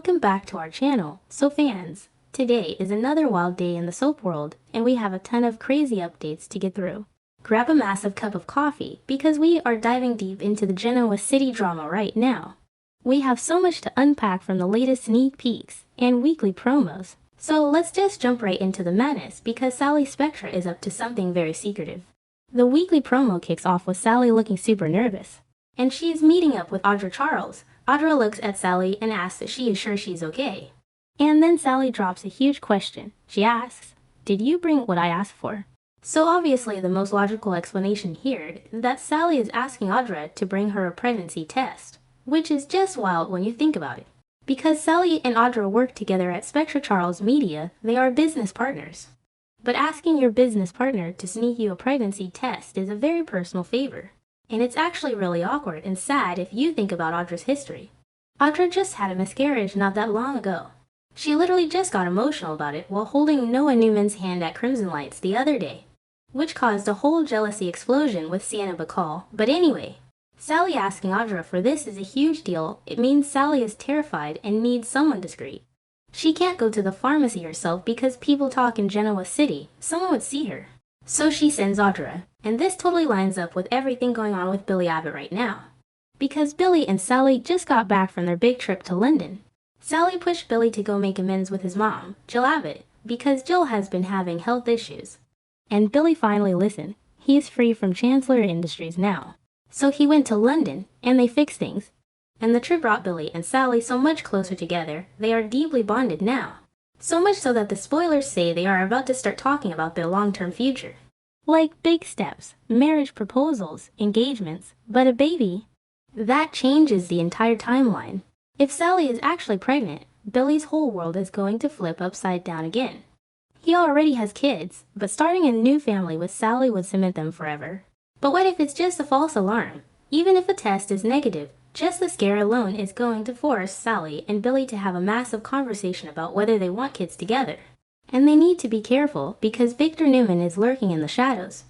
welcome back to our channel. So fans, today is another wild day in the soap world, and we have a ton of crazy updates to get through. Grab a massive cup of coffee, because we are diving deep into the Genoa City drama right now. We have so much to unpack from the latest sneak peeks and weekly promos. So let's just jump right into the madness, because Sally Spectra is up to something very secretive. The weekly promo kicks off with Sally looking super nervous, and she's meeting up with Audra Charles. Audra looks at Sally and asks if she is sure she's okay. And then Sally drops a huge question. She asks, "Did you bring what I asked for?" So obviously the most logical explanation here is that Sally is asking Audra to bring her a pregnancy test, which is just wild when you think about it. Because Sally and Audra work together at Spectra Charles Media, they are business partners. But asking your business partner to sneak you a pregnancy test is a very personal favor. And it's actually really awkward and sad if you think about Audra's history. Audra just had a miscarriage not that long ago. She literally just got emotional about it while holding Noah Newman's hand at Crimson Lights the other day, which caused a whole jealousy explosion with Sienna Bacall. But anyway, Sally asking Audra for this is a huge deal. It means Sally is terrified and needs someone discreet. She can't go to the pharmacy herself because people talk in Genoa City. Someone would see her. So she sends Audra, and this totally lines up with everything going on with Billy Abbott right now. Because Billy and Sally just got back from their big trip to London. Sally pushed Billy to go make amends with his mom, Jill Abbott, because Jill has been having health issues. And Billy finally listened. He is free from Chancellor Industries now. So he went to London, and they fixed things. And the trip brought Billy and Sally so much closer together. They are deeply bonded now. So much so that the spoilers say they are about to start talking about their long-term future. Like big steps, marriage proposals, engagements, but a baby? That changes the entire timeline. If Sally is actually pregnant, Billy's whole world is going to flip upside down again. He already has kids, but starting a new family with Sally would cement them forever. But what if it's just a false alarm? Even if a test is negative, just the scare alone is going to force Sally and Billy to have a massive conversation about whether they want kids together. And they need to be careful because Victor Newman is lurking in the shadows.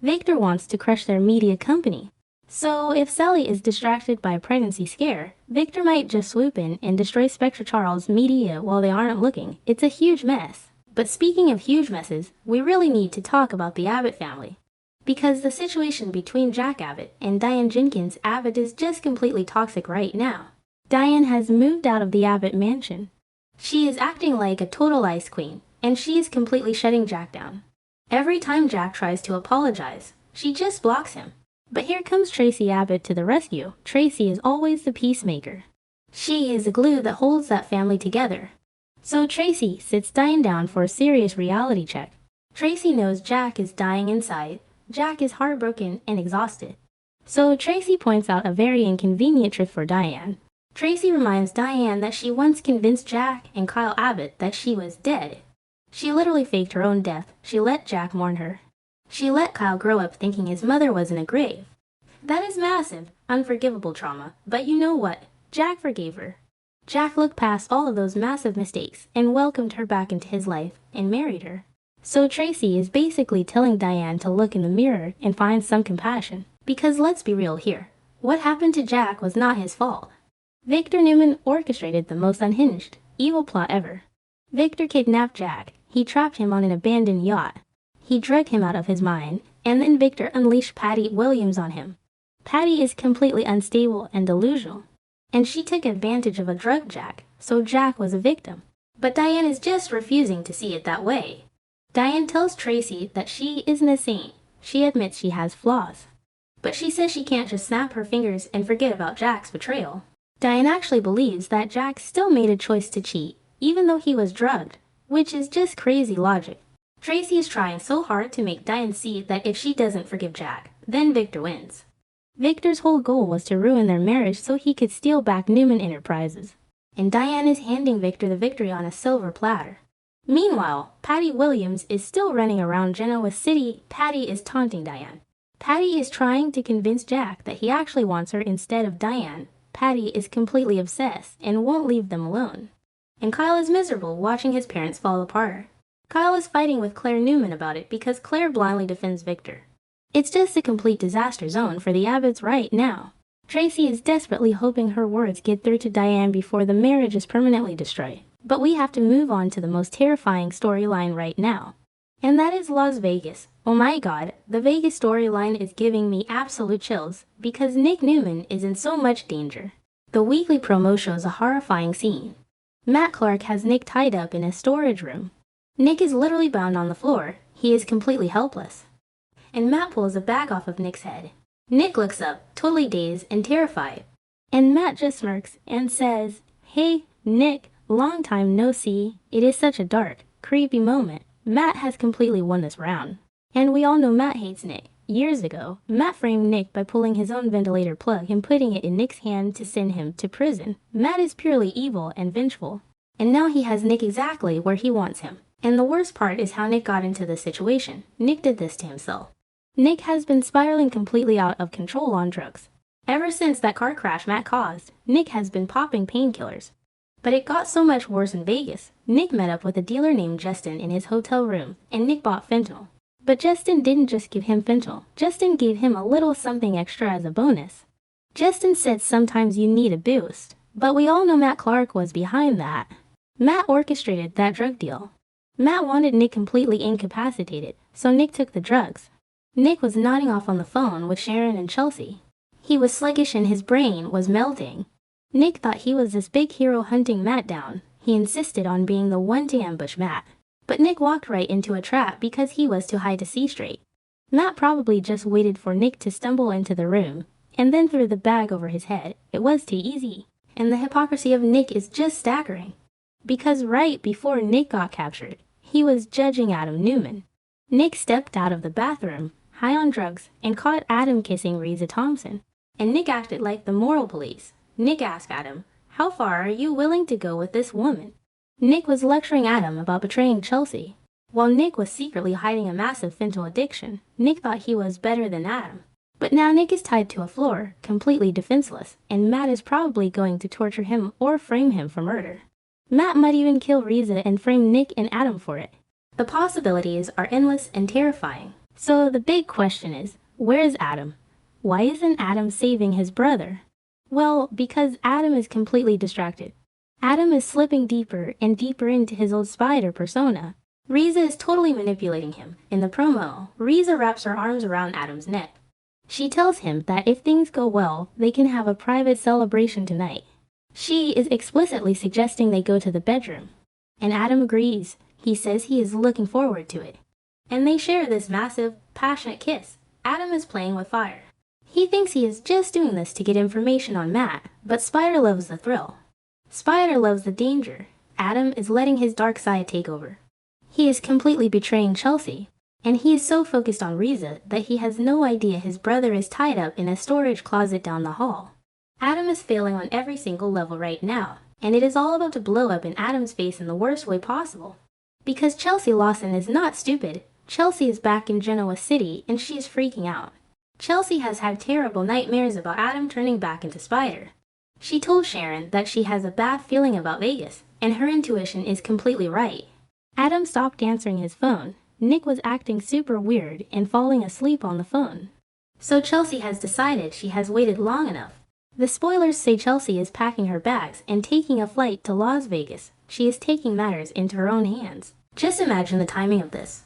Victor wants to crush their media company. So if Sally is distracted by a pregnancy scare, Victor might just swoop in and destroy Spectra Charles Media while they aren't looking. It's a huge mess. But speaking of huge messes, we really need to talk about the Abbott family. Because the situation between Jack Abbott and Diane Jenkins Abbott is just completely toxic right now. Diane has moved out of the Abbott mansion. She is acting like a total ice queen, and she is completely shutting Jack down. Every time Jack tries to apologize, she just blocks him. But here comes Tracy Abbott to the rescue. Tracy is always the peacemaker. She is the glue that holds that family together. So Tracy sits Diane down for a serious reality check. Tracy knows Jack is dying inside. Jack is heartbroken and exhausted. So Tracy points out a very inconvenient truth for Diane. Tracy reminds Diane that she once convinced Jack and Kyle Abbott that she was dead. She literally faked her own death. She let Jack mourn her. She let Kyle grow up thinking his mother was in a grave. That is massive, unforgivable trauma. But you know what? Jack forgave her. Jack looked past all of those massive mistakes and welcomed her back into his life and married her. So Tracy is basically telling Diane to look in the mirror and find some compassion. Because let's be real here. What happened to Jack was not his fault. Victor Newman orchestrated the most unhinged, evil plot ever. Victor kidnapped Jack. He trapped him on an abandoned yacht. He drugged him out of his mind, and then Victor unleashed Patty Williams on him. Patty is completely unstable and delusional. And she took advantage of a drug Jack, so Jack was a victim. But Diane is just refusing to see it that way. Diane tells Tracy that she isn't a saint. She admits she has flaws. But she says she can't just snap her fingers and forget about Jack's betrayal. Diane actually believes that Jack still made a choice to cheat, even though he was drugged, which is just crazy logic. Tracy is trying so hard to make Diane see that if she doesn't forgive Jack, then Victor wins. Victor's whole goal was to ruin their marriage so he could steal back Newman Enterprises. And Diane is handing Victor the victory on a silver platter. Meanwhile, Patty Williams is still running around Genoa City. Patty is taunting Diane. Patty is trying to convince Jack that he actually wants her instead of Diane. Patty is completely obsessed and won't leave them alone. And Kyle is miserable watching his parents fall apart. Kyle is fighting with Claire Newman about it because Claire blindly defends Victor. It's just a complete disaster zone for the Abbotts right now. Tracy is desperately hoping her words get through to Diane before the marriage is permanently destroyed. But we have to move on to the most terrifying storyline right now. And that is Las Vegas. Oh my god, the Vegas storyline is giving me absolute chills because Nick Newman is in so much danger. The weekly promo shows a horrifying scene. Matt Clark has Nick tied up in a storage room. Nick is literally bound on the floor. He is completely helpless. And Matt pulls a bag off of Nick's head. Nick looks up, totally dazed and terrified. And Matt just smirks and says, "Hey, Nick, long time no see." It is such a dark, creepy moment. Matt has completely won this round. And we all know Matt hates Nick. Years ago, Matt framed Nick by pulling his own ventilator plug and putting it in Nick's hand to send him to prison. Matt is purely evil and vengeful. And now he has Nick exactly where he wants him. And the worst part is how Nick got into this situation. Nick did this to himself. Nick has been spiraling completely out of control on drugs. Ever since that car crash Matt caused, Nick has been popping painkillers. But it got so much worse in Vegas. Nick met up with a dealer named Justin in his hotel room, and Nick bought fentanyl. But Justin didn't just give him fentanyl. Justin gave him a little something extra as a bonus. Justin said sometimes you need a boost. But we all know Matt Clark was behind that. Matt orchestrated that drug deal. Matt wanted Nick completely incapacitated, so Nick took the drugs. Nick was nodding off on the phone with Sharon and Chelsea. He was sluggish and his brain was melting. Nick thought he was this big hero hunting Matt down. He insisted on being the one to ambush Matt. But Nick walked right into a trap because he was too high to see straight. Matt probably just waited for Nick to stumble into the room, and then threw the bag over his head. It was too easy. And the hypocrisy of Nick is just staggering. Because right before Nick got captured, he was judging Adam Newman. Nick stepped out of the bathroom, high on drugs, and caught Adam kissing Reza Thompson. And Nick acted like the moral police. Nick asked Adam, "How far are you willing to go with this woman?" Nick was lecturing Adam about betraying Chelsea. While Nick was secretly hiding a massive fentanyl addiction, Nick thought he was better than Adam. But now Nick is tied to a floor, completely defenseless, and Matt is probably going to torture him or frame him for murder. Matt might even kill Reza and frame Nick and Adam for it. The possibilities are endless and terrifying. So the big question is, where is Adam? Why isn't Adam saving his brother? Well, because Adam is completely distracted. Adam is slipping deeper and deeper into his old spider persona. Reza is totally manipulating him. In the promo, Reza wraps her arms around Adam's neck. She tells him that if things go well, they can have a private celebration tonight. She is explicitly suggesting they go to the bedroom. And Adam agrees. He says he is looking forward to it. And they share this massive, passionate kiss. Adam is playing with fire. He thinks he is just doing this to get information on Matt, but Spider loves the thrill. Spider loves the danger. Adam is letting his dark side take over. He is completely betraying Chelsea, and he is so focused on Reza that he has no idea his brother is tied up in a storage closet down the hall. Adam is failing on every single level right now, and it is all about to blow up in Adam's face in the worst way possible. Because Chelsea Lawson is not stupid. Chelsea is back in Genoa City, and she is freaking out. Chelsea has had terrible nightmares about Adam turning back into Spider. She told Sharon that she has a bad feeling about Vegas, and her intuition is completely right. Adam stopped answering his phone. Nick was acting super weird and falling asleep on the phone. So Chelsea has decided she has waited long enough. The spoilers say Chelsea is packing her bags and taking a flight to Las Vegas. She is taking matters into her own hands. Just imagine the timing of this.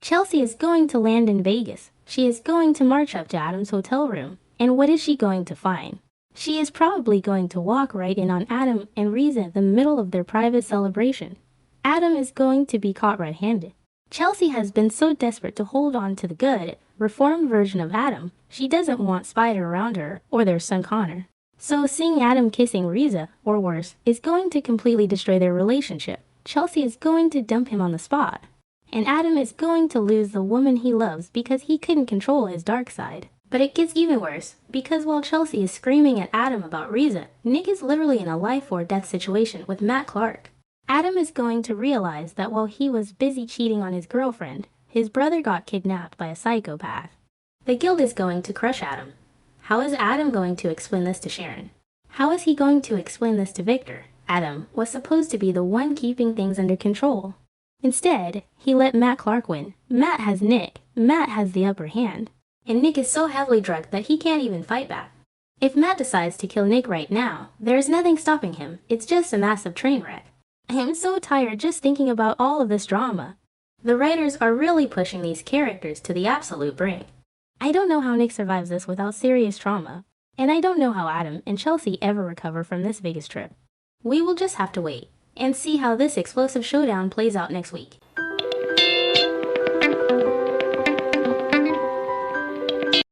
Chelsea is going to land in Vegas. She is going to march up to Adam's hotel room. And what is she going to find? She is probably going to walk right in on Adam and Reza in the middle of their private celebration. Adam is going to be caught red-handed. Chelsea has been so desperate to hold on to the good, reformed version of Adam, she doesn't want Spider around her or their son Connor. So seeing Adam kissing Reza, or worse, is going to completely destroy their relationship. Chelsea is going to dump him on the spot. And Adam is going to lose the woman he loves because he couldn't control his dark side. But it gets even worse, because while Chelsea is screaming at Adam about Reza, Nick is literally in a life or death situation with Matt Clark. Adam is going to realize that while he was busy cheating on his girlfriend, his brother got kidnapped by a psychopath. The guild is going to crush Adam. How is Adam going to explain this to Sharon? How is he going to explain this to Victor? Adam was supposed to be the one keeping things under control. Instead, he let Matt Clark win. Matt has Nick. Matt has the upper hand. And Nick is so heavily drugged that he can't even fight back. If Matt decides to kill Nick right now, there's nothing stopping him. It's just a massive train wreck. I am so tired just thinking about all of this drama. The writers are really pushing these characters to the absolute brink. I don't know how Nick survives this without serious trauma, and I don't know how Adam and Chelsea ever recover from this Vegas trip. We will just have to wait and see how this explosive showdown plays out next week.